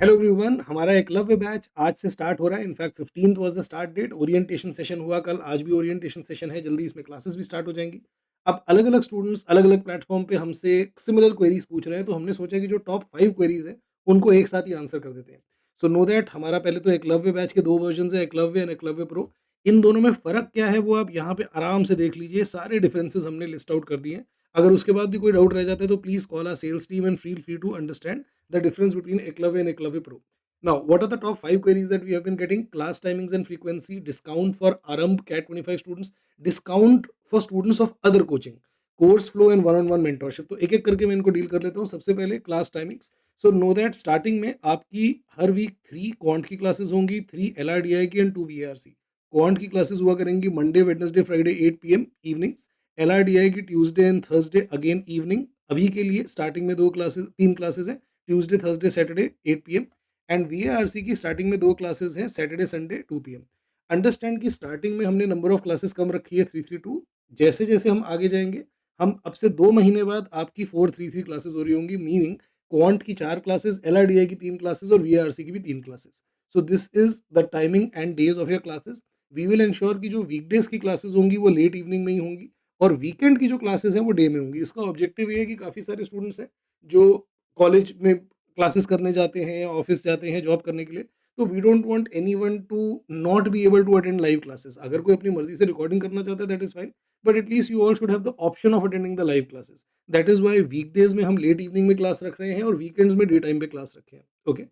Hello everyone, हमारा Eklavya batch आज से स्टार्ट हो रहा है। In fact 15th was the start date. Orientation session हुआ कल, आज भी ओरिएंटेशन सेशन है। जल्दी इसमें क्लासेस भी स्टार्ट हो जाएंगी। अब अलग अलग स्टूडेंट्स अलग अलग प्लेटफॉर्म पे हमसे सिमिलर क्वेरीज पूछ रहे हैं, तो हमने सोचा कि जो टॉप 5 क्वेरीज हैं उनको एक साथ ही आंसर कर देते हैं। सो नो दैट हमारा पहले तो एकलव्य बैच के दो वर्जन है, एकलव्य एंड एकलव्य प्रो। इन दोनों में फ़र्क क्या है वो आप यहाँ पे आराम से देख लीजिए। सारे डिफरेंसेस हमने लिस्ट आउट कर दिए हैं। अगर उसके बाद भी कोई डाउट रह जाता है तो please call our sales team and feel free to understand the difference between Eklavya and Eklavya Pro. Now, what are the top 5 queries that we have been getting? Class timings and frequency, discount for Arambh Cat 25 students, discount for students of other coaching, course flow and one-on-one mentorship. तो एक-एक करके मैं इनको deal कर लेता हूँ। सबसे पहले class timings. So know that starting में आपकी हर वीक 3 क्वांट की क्लासेस होंगी, 3 एलआरडीआई की एंड 2 वीआरसी। क्वांट की क्लासेस हुआ करेंगी Monday, Wednesday, Friday 8 PM evenings. LRDI की Tuesday and Thursday again evening. अभी के लिए स्टार्टिंग में 2 क्लासेस 3 क्लासेस हैं, Tuesday, Thursday, Saturday 8 PM. And VARC की स्टार्टिंग में 2 क्लासेस हैं, सैटरडे, संडे 2 पीएम। अंडरस्टैंड कि स्टार्टिंग में हमने नंबर ऑफ क्लासेस कम रखी है 332। जैसे-जैसे हम आगे जाएँगे, हम अब से 2 महीने बाद आपकी 433 क्लासेस हो रही होंगी, मीनिंग क्वांट की 4 क्लासेस, एलआरडीआई की 3 क्लासेस और वीएआरसी की भी 3 classes. So this is the timing and days of your classes. We will ensure कि जो वीकडेज़ की क्लासेस होंगी वो लेट इवनिंग में ही होंगी और वीकेंड की जो क्लासेस हैं वो डे में होंगी। इसका ऑब्जेक्टिव ये है कि काफ़ी सारे स्टूडेंट्स हैं जो कॉलेज में क्लासेस करने जाते हैं, ऑफिस जाते हैं जॉब करने के लिए। तो we don't want anyone to not be able to attend live classes. अगर कोई अपनी मर्जी से रिकॉर्डिंग करना चाहता है that is fine, but at least you all should have the option of attending the live classes. That is why weekdays में हम लेट इवनिंग में क्लास रख रहे हैं और वीकेंड्स में डे टाइम पे क्लास रखे हैं। Okay.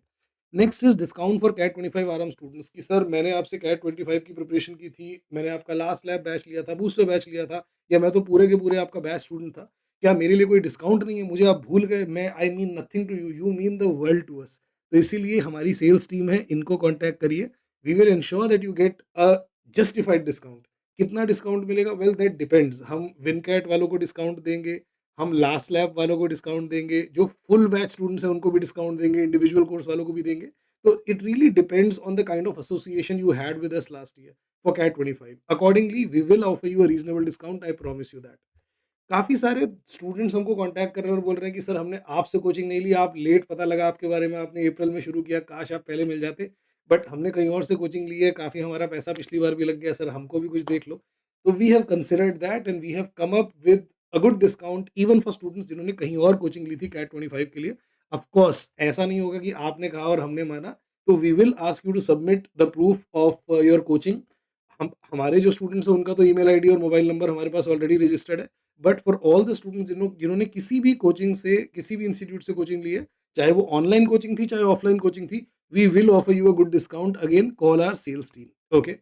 Next is discount for CAT 25 आराम स्टूडेंट्स की। सर, मैंने आपसे कैट 25 की प्रिपरेशन की थी, मैंने आपका लास्ट लैब बैच लिया था, बूस्टर बैच लिया था, या मैं तो पूरे के पूरे आपका बैच स्टूडेंट था। क्या मेरे लिए कोई डिस्काउंट नहीं है? मुझे आप भूल गए? मैं I mean nothing to you, you mean the world to us. तो इसीलिए हमारी सेल्स टीम है, इनको कॉन्टैक्ट करिए। We will ensure that you get a justified discount. कितना डिस्काउंट मिलेगा? Well that depends. हम विनकैट वालों को डिस्काउंट देंगे, हम लास्ट लैब वालों को डिस्काउंट देंगे, जो फुल बैच स्टूडेंट्स हैं उनको भी डिस्काउंट देंगे, इंडिविजुअल कोर्स वालों को भी देंगे। So it really depends on the kind of association you had with us last year for CAT 25. Accordingly, we will offer you a reasonable discount. I promise you that. काफ़ी सारे students हमको contact कर रहे हैं और बोल रहे हैं कि सर, हमने आपसे कोचिंग नहीं ली, आप लेट पता लगा आपके बारे में, आपने अप्रैल में शुरू किया, काश आप पहले मिल जाते, बट हमने कहीं और से कोचिंग ली है, काफ़ी हमारा पैसा पिछली बार भी लग गया, सर हमको भी कुछ देख लो। तो we have considered that and we have come up with a good discount even for students जिन्होंने कहीं और कोचिंग ली थी कैट 25 के लिए। ऑफ कोर्स ऐसा नहीं होगा कि आपने कहा और हमने माना। तो we will ask you to submit the proof of your coaching. हम हमारे जो स्टूडेंट्स हैं उनका तो ईमेल आईडी और मोबाइल नंबर हमारे पास ऑलरेडी रजिस्टर्ड है। But for all the students जिन्होंने किसी भी कोचिंग से, किसी भी इंस्टीट्यूट से कोचिंग ली है, चाहे वो ऑनलाइन कोचिंग थी चाहे ऑफलाइन कोचिंग थी, we will offer you a good discount. Again call our sales team. Okay.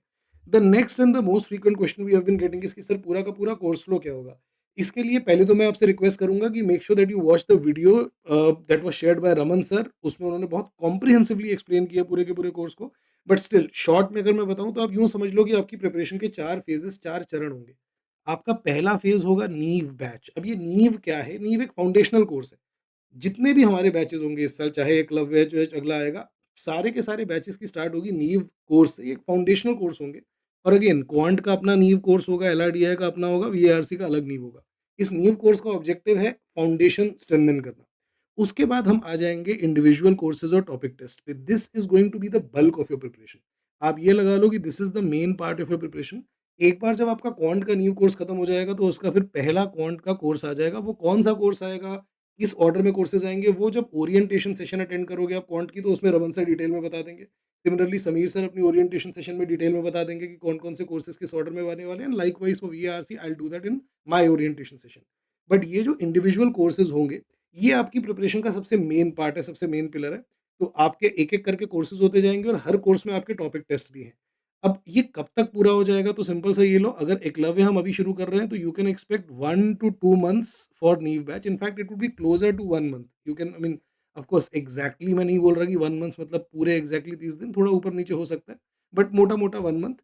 The next and the most frequent question we have been getting is कि sir, पूरा का पूरा कोर्स फ्लो क्या होगा? इसके लिए पहले तो मैं आपसे रिक्वेस्ट करूंगा कि make sure that you watch the video that was shared by Raman sir. उसमें उन्होंने बहुत कॉम्प्रिहेंसिवली एक्सप्लेन किया पूरे के पूरे कोर्स को। बट स्टिल शॉर्ट में अगर मैं बताऊं तो आप यूं समझ लो कि आपकी प्रिपरेशन के 4 फेजेस, 4 चरण होंगे। आपका पहला फेज होगा नींव बैच। अब ये नींव क्या है? नींव एक फाउंडेशनल कोर्स है। जितने भी हमारे बैचेस होंगे इस साल, चाहे एकलव्य जो है अगला आएगा, सारे के सारे बैचेस की स्टार्ट होगी नींव कोर्स से। एक फाउंडेशनल कोर्स होंगे। और अगेन क्वांट का अपना नींव कोर्स होगा, एलआरडीआई का अपना होगा, वीएआरसी का अलग नींव होगा। इस नींव कोर्स का ऑब्जेक्टिव है फाउंडेशन स्ट्रेंथन करना। उसके बाद हम आ जाएंगे इंडिविजुअल कोर्सेज और टॉपिक टेस्ट पे। This is going to be the bulk of your preparation. आप ये लगा लो कि this is the main part of your preparation. एक बार जब आपका क्वांट का न्यू कोर्स खत्म हो जाएगा तो उसका फिर पहला क्वांट का कोर्स आ जाएगा। वो कौन सा कोर्स आएगा, किस ऑर्डर में कोर्सेज आएंगे, वो जब ओरिएंटेशन सेशन अटेंड करोगे आप क्वांट की, तो उसमें रमन सर डिटेल में बता देंगे। सिमिलरली समीर सर अपनी ओरिएंटेशन सेशन में डिटेल में बता देंगे कि कौन कौन से कोर्सेज किस ऑर्डर में आने वाले हैं। Like wise for VRC I will do that in my orientation session. But ये जो इंडिविजुअल कोर्सेज होंगे, ये आपकी प्रिपरेशन का सबसे मेन पार्ट है, सबसे मेन पिलर है। तो आपके एक-एक करके कोर्सेज़ होते जाएँगे और हर कोर्स में आपके टॉपिक टेस्ट भी हैं। अब ये कब तक पूरा हो जाएगा? तो सिंपल सा ये लो, अगर एकलव्य हम अभी शुरू कर रहे हैं तो you can expect 1 to 2 months for new batch. In fact it would be closer to 1 month. You can I mean of course exactly मैं नहीं बोल रहा कि 1 मंथ्स मतलब पूरे एग्ज़ैक्टली 30 दिन, थोड़ा ऊपर-नीचे हो सकता है। बट मोटा-मोटा 1 मंथ।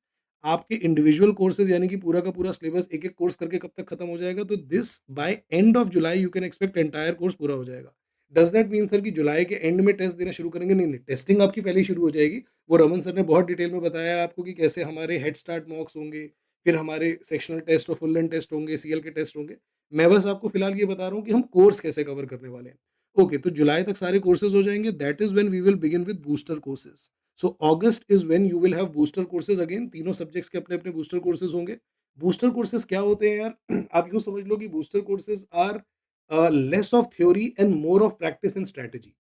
आपके इंडिविजुअल कोर्सेज़ यानी कि पूरा का पूरा सिलेबस एक-एक कोर्स करके कब तक खत्म हो जाएगा? तो this by end of July you can expect entire course पूरा हो जाएगा। डज़ दैट मीन सर कि जुलाई के एंड में टेस्ट देना शुरू करेंगे? नहीं, नहीं, टेस्टिंग आपकी पहले ही शुरू हो जाएगी। वो रमन सर ने बहुत डिटेल में बताया है आपको कि कैसे हमारे हेड स्टार्ट मॉक्स होंगे, फिर हमारे सेक्शनल टेस्ट और फुल लेंथ टेस्ट होंगे, सीएल के टेस्ट होंगे। मैं बस आपको फिलहाल ये बता रहा हूँ कि हम कोर्स कैसे कवर करने वाले हैं। ओके, तो जुलाई तक सारे कोर्सेज़ हो जाएँगे, that is when we will begin with booster courses. So August is when you will have booster courses again, तीनों सब्जेक्ट्स के अपने-अपने बूस्टर कोर्सेज़ होंगे। बूस्टर कोर्सेज़ क्या होते हैं यार? आप यूँ समझ लो कि booster courses are less of theory and more of practice and strategy.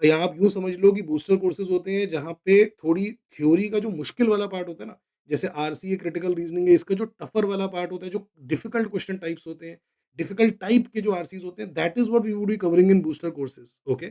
या आप यूँ समझ लो कि बूस्टर कोर्सेज़ होते हैं जहाँ पे थोड़ी थ्योरी का जो मुश्किल वाला पार्ट होता है ना, जैसे आरसीए, क्रिटिकल रीज़निंग है, इसका जो टफ़र वाला पार्ट होता है, जो डिफ़िकल्ट क्वेश्चन टाइप्स होते हैं, डिफिकल्ट टाइप के जो आरसीज़ होते हैं, that is what we would be covering in booster courses, okay.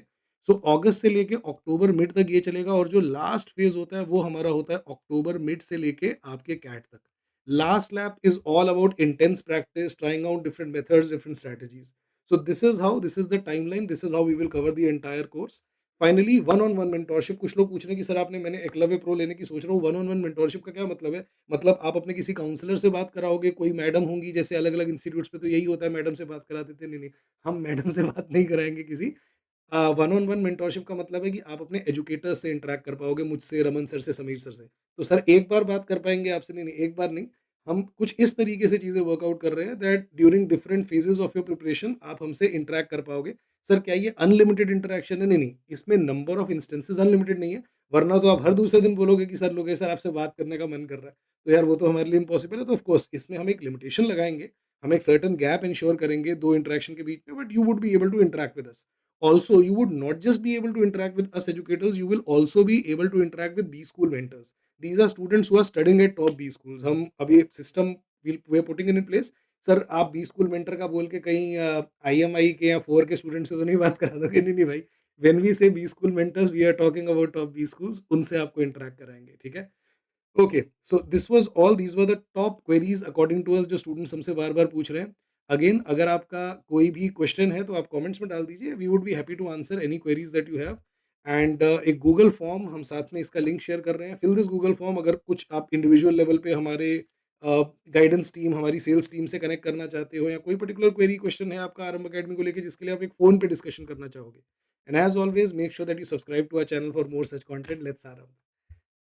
So अगस्त से लेके अक्टूबर मिड तक ये चलेगा और जो लास्ट फेज़ होता है वो हमारा होता है अक्टूबर मिड से लेके आपके कैट तक। Last lap is all about intense practice, trying out different methods, different strategies. So this is the timeline, this is how we will cover the entire course. Finally one on one mentorship, कुछ लोग पूछ रहे हैं कि sir आपने, मैंने Eklavya pro लेने की सोच रहा हूँ, वन ऑन वन मेंटरशिप का क्या मतलब है? मतलब आप अपने किसी काउंसलर से बात कराओगे, कोई मैडम होंगी, जैसे अलग-अलग इंस्टीट्यूट्स पे तो यही होता है, मैडम से बात करा देते हैं। नहीं, नहीं, हम मैडम से बात नहीं कराएँगे किसी। वन ऑन वन मेंटरशिप का मतलब है कि आप अपने एजुकेटर्स से इंटरैक्ट कर पाओगे, मुझसे, रमन सर से, समीर सर से। तो सर एक बार बात कर पाएँगे आपसे? नहीं, नहीं, एक बार नहीं। हम कुछ इस तरीके से चीज़ें वर्कआउट कर रहे हैं that during different phases of your preparation आप हमसे इंटरैक्ट कर पाओगे। सर क्या ये अनलिमिटेड इंटरैक्शन है? नहीं, नहीं, इसमें नंबर ऑफ इंस्टेंसेस अनलिमिटेड नहीं है, वरना तो आप हर दूसरे दिन बोलोगे कि सर लोकेश सर आपसे बात करने का मन कर रहा है। तो यार वो तो हमारे लिए इम्पॉसिबल है, तो ऑफ कोर्स इसमें हम एक लिमिटेशन लगाएँगे, हम एक सर्टेन गैप एंश्योर करेंगे 2 इंटरैक्शन के बीच में, but you would be able to interact with us. Also, you would not just be able to interact with us educators, you will also be able to interact with B school mentors. These are students who are studying at top B schools. हम अभी एक system we are putting in place. Sir आप B school mentor का बोल के कहीं IMEI के या फोर के स्टूडेंट से तो नहीं बात करा दोगे? नहीं नहीं भाई, when we say B school mentors we are talking about top B schools, उनसे आपको इंटरेक्ट कराएंगे, ठीक है। Okay, so this was all, these were the top queries according to us, जो स्टूडेंट्स हमसे बार-बार पूछ रहे हैं। अगेन अगर आपका कोई भी क्वेश्चन है तो आप कमेंट्स में डाल दीजिए, we would be happy to answer any queries that you have. And एक गूगल फॉर्म हम साथ में इसका लिंक शेयर कर रहे हैं, फिल दिस गूगल फॉर्म। अगर कुछ आप इंडिविजुअल लेवल पे हमारे गाइडेंस टीम, हमारी सेल्स टीम से कनेक्ट करना चाहते हो, या कोई पर्टिकुलर क्वेरी क्वेश्चन है आपका आरंभ अकेडमी को लेके जिसके लिए आप एक फ़ोन पे डिस्कशन करना चाहोगे। And as always make sure that you subscribe to our channel for more such content. Let's आरंभ।